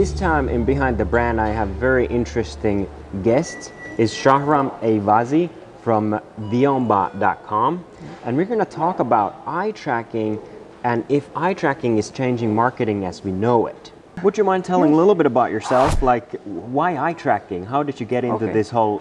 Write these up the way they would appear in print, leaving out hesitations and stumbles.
this time in Behind the Brand, I have very interesting guest. Is Shahram Eivazi from Villanen.com, and we're going to talk about eye tracking and if eye tracking is changing marketing as we know it. Would you mind telling a little bit about yourself, like why eye tracking? How did you get into this whole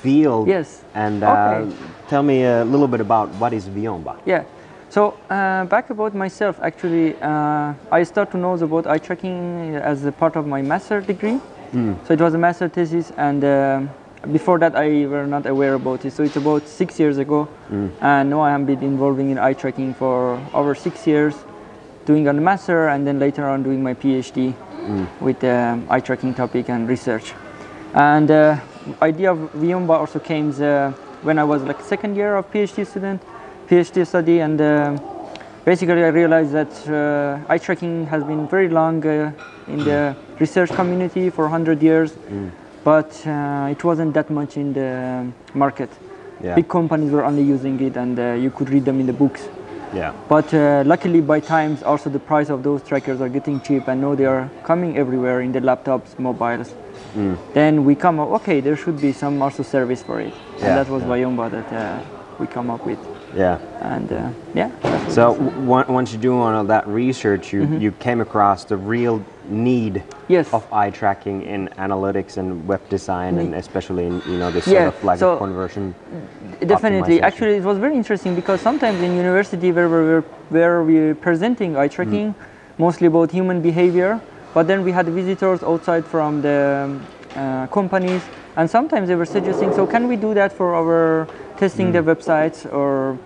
field? Yes. And tell me a little bit about what is Villanen. Yeah. So back about myself, actually, I started to know about eye tracking as a part of my master degree. So it was a master thesis, and before that I were not aware about it. So it's about 6 years ago, and now I have been involving in eye tracking for over 6 years, doing on the master, and then later on doing my PhD with eye tracking topic and research. And idea of Villanen also came when I was like second year of PhD study, and basically I realized that eye tracking has been very long in the research community for 100 years, but it wasn't that much in the market. Big companies were only using it, and you could read them in the books. But luckily by times also the price of those trackers are getting cheap, and now they are coming everywhere in the laptops, mobiles. Then we come up, okay, there should be some also service for it, and that was Villanen that we come up with. And so once you do all that research, you came across the real need of eye tracking in analytics and web design, and especially in this sort of like conversion. Definitely, actually, it was very interesting because sometimes in university where we were presenting eye tracking, mostly about human behavior, but then we had visitors outside from the companies, and sometimes they were suggesting, so can we do that for our testing the websites or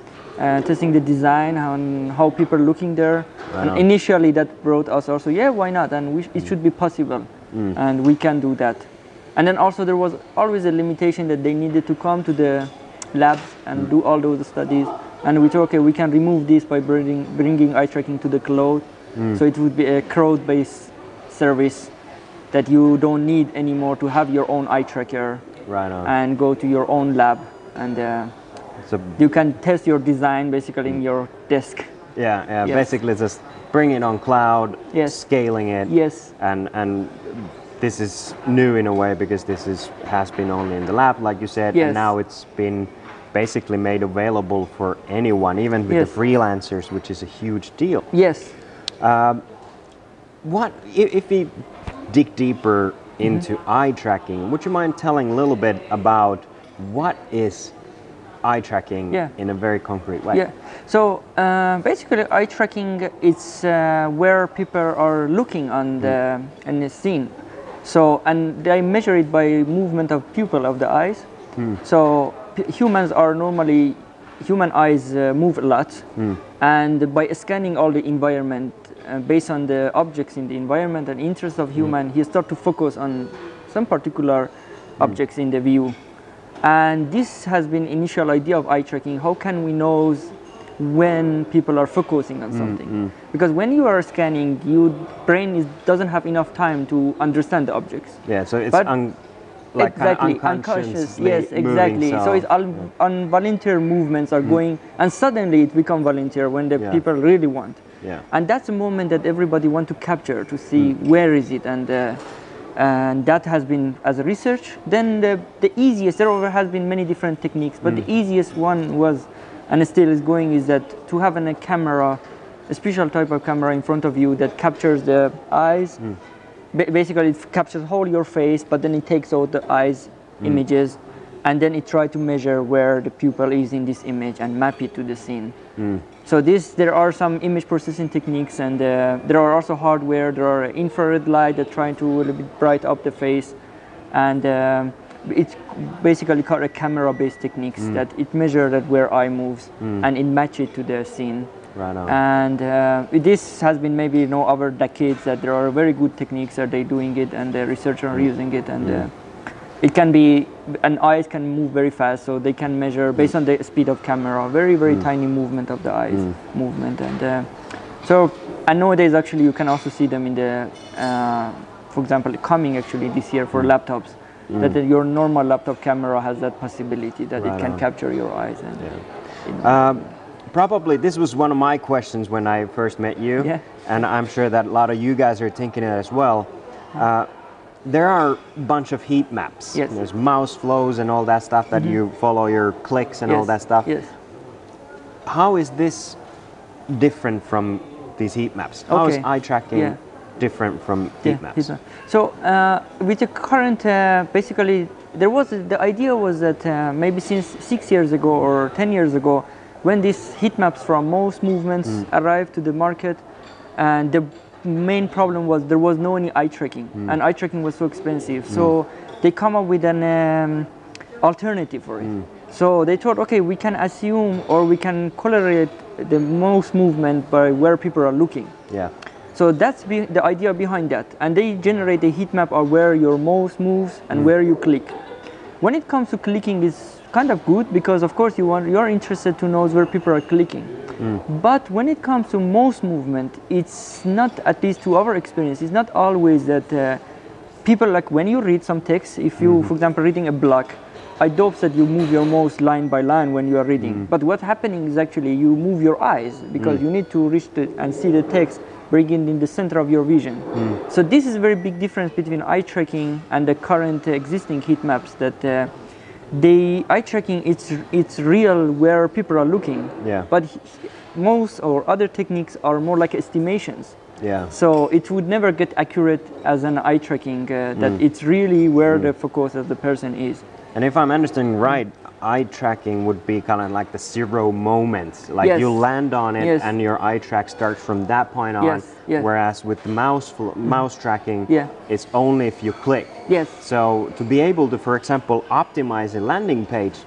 testing the design and how people are looking there. And initially that brought us also, why not? And it should be possible, and we can do that. And then also there was always a limitation that they needed to come to the labs and do all those studies. And we thought, okay, we can remove this by bringing eye tracking to the cloud. So it would be a cloud-based service that you don't need anymore to have your own eye tracker and go to your own lab, and so you can test your design basically in your desk. Basically just bring it on cloud, scaling it, and this is new in a way because this has been only in the lab, like you said, and now it's been basically made available for anyone, even with the freelancers, which is a huge deal. What if we dig deeper into eye tracking, would you mind telling a little bit about what is eye tracking in a very concrete way? So basically eye tracking is where people are looking on the scene. So, and they measure it by movement of pupil of the eyes. So humans are normally, human eyes move a lot, and by scanning all the environment based on the objects in the environment and interest of human, he start to focus on some particular objects in the view. And this has been initial idea of eye tracking. How can we know when people are focusing on something? Because when you are scanning, your brain doesn't have enough time to understand the objects. So it's unconscious. Yes, exactly. So it's on volunteer movements are going, and suddenly it becomes volunteer when the people really want. And that's a moment that everybody want to capture to see where is it, and that has been as a research. Then the easiest, there has been many different techniques, but the easiest one was, and still is going, is that to have a camera, a special type of camera in front of you that captures the eyes. Basically it captures whole your face, but then it takes out the eyes images, and then it tries to measure where the pupil is in this image and map it to the scene. So there are some image processing techniques, and there are also hardware. There are infrared light that trying to a little bit bright up the face, and it's basically called a camera-based techniques that it measures that where eye moves and it match it to the scene. And this has been maybe over decades that there are very good techniques that they're doing it, and the researchers are using it, and it can be, and eyes can move very fast, so they can measure based on the speed of camera, very tiny movement of the eyes movement. And and nowadays actually you can also see them in the, for example, coming actually this year for laptops, that your normal laptop camera has that possibility that it can capture your eyes. And probably this was one of my questions when I first met you, and I'm sure that a lot of you guys are thinking it as well. There are a bunch of heat maps. Yes. There's mouse flows and all that stuff that you follow your clicks and all that stuff. Yes. How is this different from these heat maps? How is eye tracking different from heat maps? So with the current, basically, the idea was that maybe since 6 years ago or 10 years ago, when these heat maps from mouse movements arrived to the market, and the main problem was there was no any eye tracking, and eye tracking was so expensive. So they come up with an alternative for it. So they thought, okay, we can assume or we can correlate the mouse movement by where people are looking. Yeah. So that's the idea behind that, and they generate a heat map of where your mouse moves and where you click. When it comes to clicking, it's kind of good because of course you're interested to know where people are clicking. But when it comes to mouse movement, it's not, at least to our experience, it's not always that people, like when you read some text, if you, for example, reading a block, I doubt that you move your mouse line by line when you are reading. But what's happening is actually you move your eyes because you need to reach and see the text, bring it in the center of your vision. So this is a very big difference between eye tracking and the current existing heat maps, that the eye tracking, it's real where people are looking, but most or other techniques are more like estimations. So it would never get accurate as an eye tracking, that it's really where the focus of the person is. And if I'm understanding right, eye tracking would be kind of like the zero moment, like you land on it and your eye track starts from that point on. Whereas with the mouse tracking, it's only if you click. So to be able to, for example, optimize a landing page,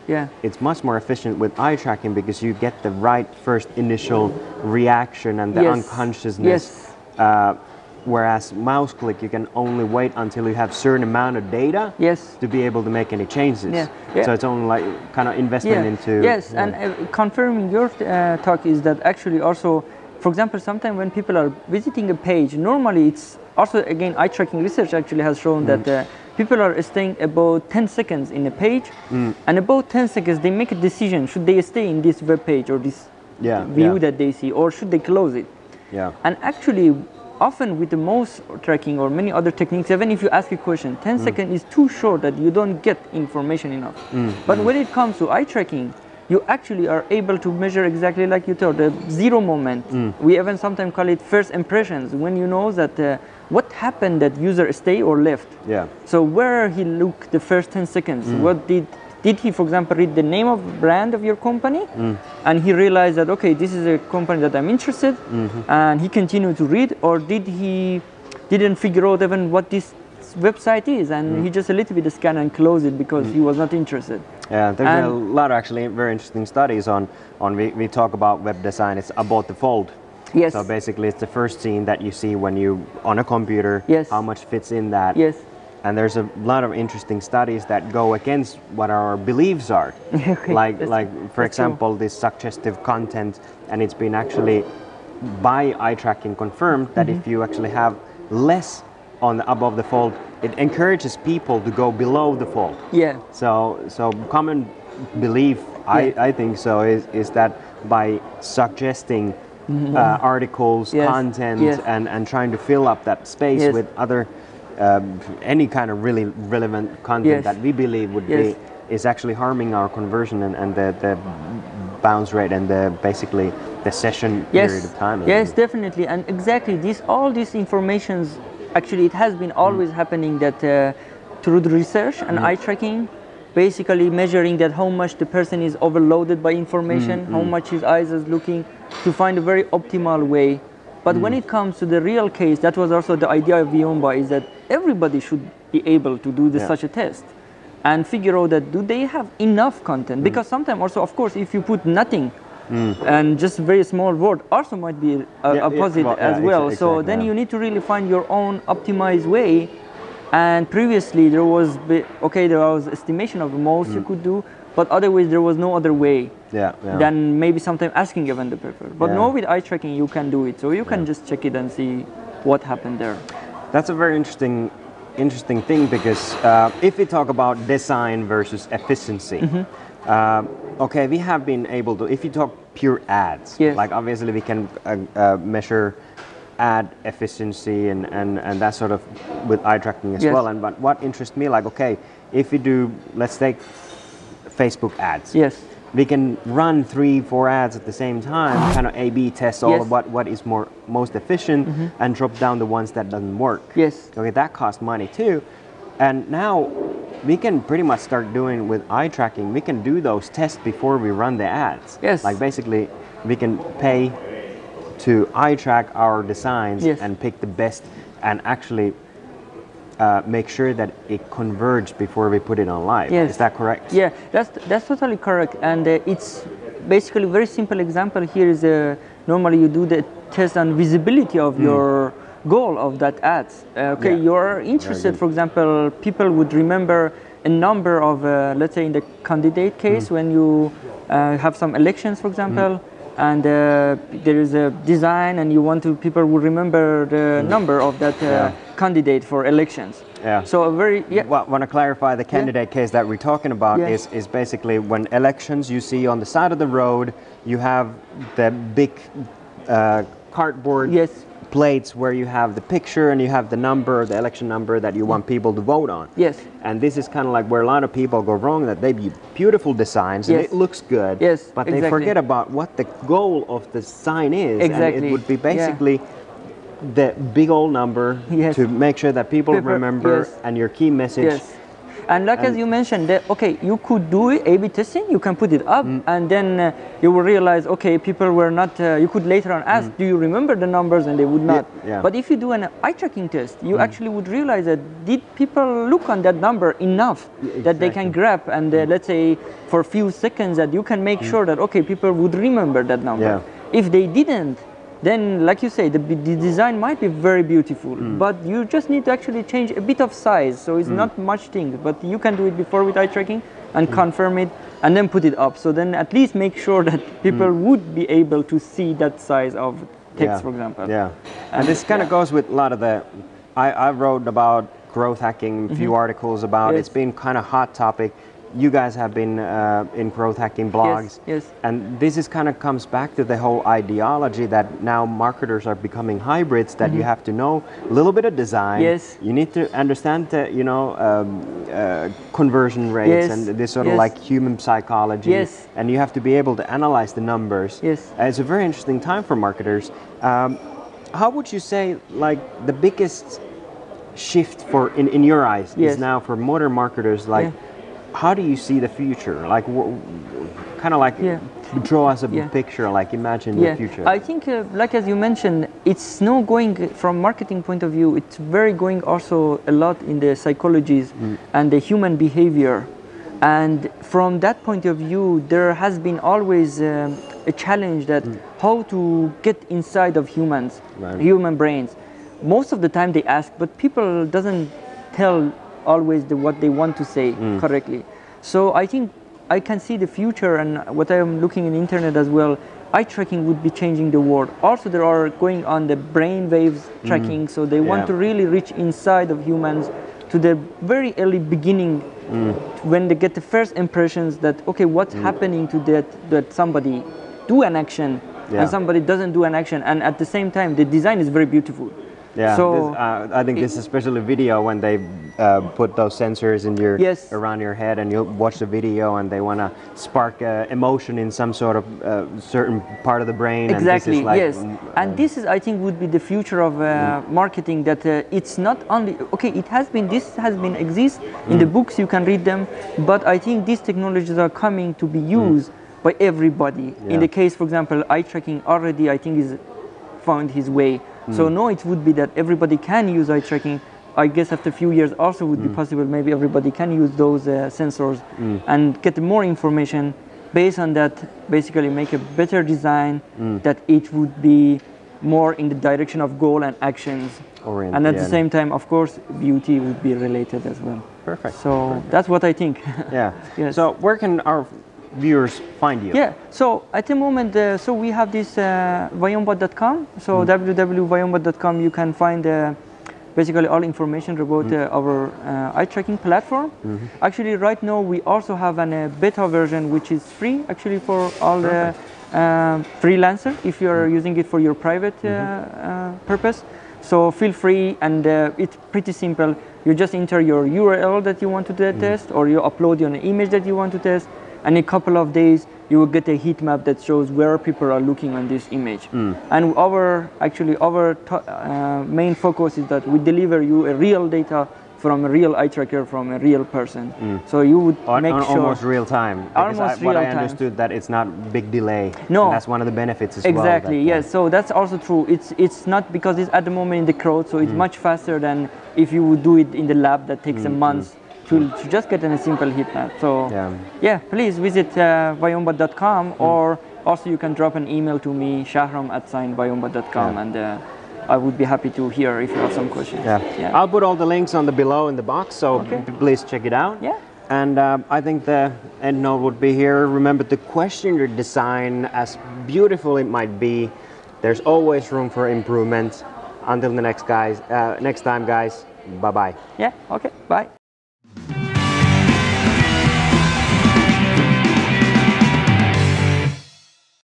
it's much more efficient with eye tracking because you get the right first initial reaction and the unconsciousness. Whereas mouse click, you can only wait until you have certain amount of data to be able to make any changes. So it's only like kind of investment into... and confirming your talk is that actually also, for example, sometimes when people are visiting a page, normally it's also, again, eye tracking research actually has shown that people are staying about 10 seconds in a page, and about 10 seconds they make a decision, should they stay in this web page or this view that they see, or should they close it? And actually, often with the mouse tracking or many other techniques, even if you ask a question, 10 seconds is too short that you don't get information enough. But when it comes to eye tracking, you actually are able to measure exactly like you told, the zero moment. We even sometimes call it first impressions, when you know that what happened that user stay or left. So where he looked the first 10 seconds, what did he, for example, read the name of brand of your company, and he realized that, okay, this is a company that I'm interested, and he continued to read, or did he didn't figure out even what this website is, and he just a little bit scanned and closed it because he was not interested. There's a lot of actually very interesting studies on we talk about web design, it's about the fold. So basically it's the first scene that you see when you on a computer, how much fits in that. And there's a lot of interesting studies that go against what our beliefs are. Like for example, this suggestive content, and it's been actually by eye tracking confirmed that if you actually have less on above the fold, it encourages people to go below the fold. So common belief, I think so, is that by suggesting articles, content, and trying to fill up that space with other any kind of really relevant content that we believe would be, is actually harming our conversion and the bounce rate and basically the session period of time. Definitely, and exactly all these informations, actually it has been always happening that through the research and eye tracking, basically measuring that how much the person is overloaded by information, how much his eyes is looking, to find a very optimal way. But when it comes to the real case, that was also the idea of Villanen, is that everybody should be able to do such a test and figure out that do they have enough content, because sometimes also, of course, if you put nothing and just very small word also might be opposite as well. So then you need to really find your own optimized way. And previously there was there was estimation of the most you could do, but otherwise there was no other way than maybe sometimes asking even the paper. But now with eye tracking you can do it, so you can just check it and see what happened there. That's a very interesting thing, because if we talk about design versus efficiency, Okay, we have been able to, if you talk pure ads, yes. like obviously we can measure ad efficiency and that sort of with eye tracking as yes. well. And but what interests me, like, okay, if we do, let's take Facebook ads. Yes. We can run 3-4 ads at the same time, kind of A/B test all yes. of what is most efficient, and drop down the ones that doesn't work. Yes. Okay, that costs money too. And now we can pretty much start doing with eye tracking. We can do those tests before we run the ads. Yes. Like basically, we can pay to eye track our designs yes. and pick the best, and actually make sure that it converges before we put it on live. Yes. Is that correct? Yeah, that's totally correct. And it's basically a very simple example here is normally you do the test on visibility of your goal of that ads. Okay, yeah. You're interested, for example, people would remember a number of, let's say in the candidate case, when you have some elections, for example, and there is a design and you want to, people will remember the number of that candidate for elections. Yeah. So a very, want to clarify the candidate case that we're talking about is basically when elections you see on the side of the road, you have the big cardboard plates where you have the picture and you have the number, the election number that you want people to vote on. Yes. And this is kind of like where a lot of people go wrong, that they be beautiful designs and it looks good, but they forget about what the goal of the sign is. Exactly. And it would be basically the big old number to make sure that people remember and your key message. Yes. And like as you mentioned, okay, you could do A/B testing, you can put it up, and then you will realize, okay, people were not, you could later on ask, do you remember the numbers, and they would not. Yeah. But if you do an eye tracking test, you actually would realize that did people look on that number enough that they can grab, and let's say for a few seconds that you can make sure that, okay, people would remember that number. Yeah. If they didn't, then, like you say, the design might be very beautiful, but you just need to actually change a bit of size, so it's not much thing, but you can do it before with eye tracking and confirm it, and then put it up. So then at least make sure that people would be able to see that size of text, for example. Yeah, and this kind of goes with a lot of the, I wrote about growth hacking, a few articles about it. It's been kind of hot topic. You guys have been in growth hacking blogs, and this is kind of comes back to the whole ideology that now marketers are becoming hybrids, that you have to know a little bit of design, you need to understand the, you know, conversion rates and this sort of like human psychology, and you have to be able to analyze the numbers. It's a very interesting time for marketers. How would you say, like, the biggest shift for in your eyes is now for modern marketers, like how do you see the future? Like, kind of like draw us a picture, like imagine the future. I think, like as you mentioned, it's no going from marketing point of view, it's very going also a lot in the psychologies and the human behavior. And from that point of view, there has been always a challenge that how to get inside of humans, human brains. Most of the time they ask, but people doesn't tell always what they want to say correctly. So I think I can see the future, and what I am looking in the internet as well, eye tracking would be changing the world. Also, there are going on the brain waves tracking, so they want to really reach inside of humans to the very early beginning, when they get the first impressions that, okay, what's happening to that somebody do an action and somebody doesn't do an action, and at the same time the design is very beautiful. Yeah, so I think this is especially video when they put those sensors in your around your head, and you watch the video, and they want to spark emotion in some sort of certain part of the brain. Exactly. And this is like, and this is, I think, would be the future of marketing. That it's not only it has been exist in the books, you can read them, but I think these technologies are coming to be used by everybody. In the case, for example, eye tracking already, I think, is found his way. So no, it would be that everybody can use eye tracking. I guess after a few years also would be possible. Maybe everybody can use those sensors and get more information. Based on that, basically make a better design that it would be more in the direction of goal and actions. And at the same time, of course, beauty would be related as well. Perfect. So that's what I think. So where can our viewers find you? So at the moment, so we have this Vayomba.com. So www.vayomba.com, you can find basically all information about our eye tracking platform. Actually, right now we also have a beta version which is free actually for all the freelancer if you are using it for your private purpose. So feel free, and it's pretty simple. You just enter your URL that you want to test, or you upload an image that you want to test, and in a couple of days you will get a heat map that shows where people are looking on this image. And our main focus is that we deliver you a real data from a real eye tracker from a real person. So you would make sure almost real time. Almost real I time. understood that it's not big delay. No, and that's one of the benefits as exactly. well. Yes, so that's also true. It's not because it's at the moment in the cloud, so it's much faster than if you would do it in the lab. That takes a month to just get in a simple heat map. So yeah, please visit Viomba.com, or also you can drop an email to me, Shahram@Viomba.com, and I would be happy to hear if you have some questions. I'll put all the links on the below in the box, so please check it out. And I think the end note would be here. Remember to question your design, as beautiful it might be. There's always room for improvement. Until the next time, guys. Bye bye. Yeah. Okay. Bye.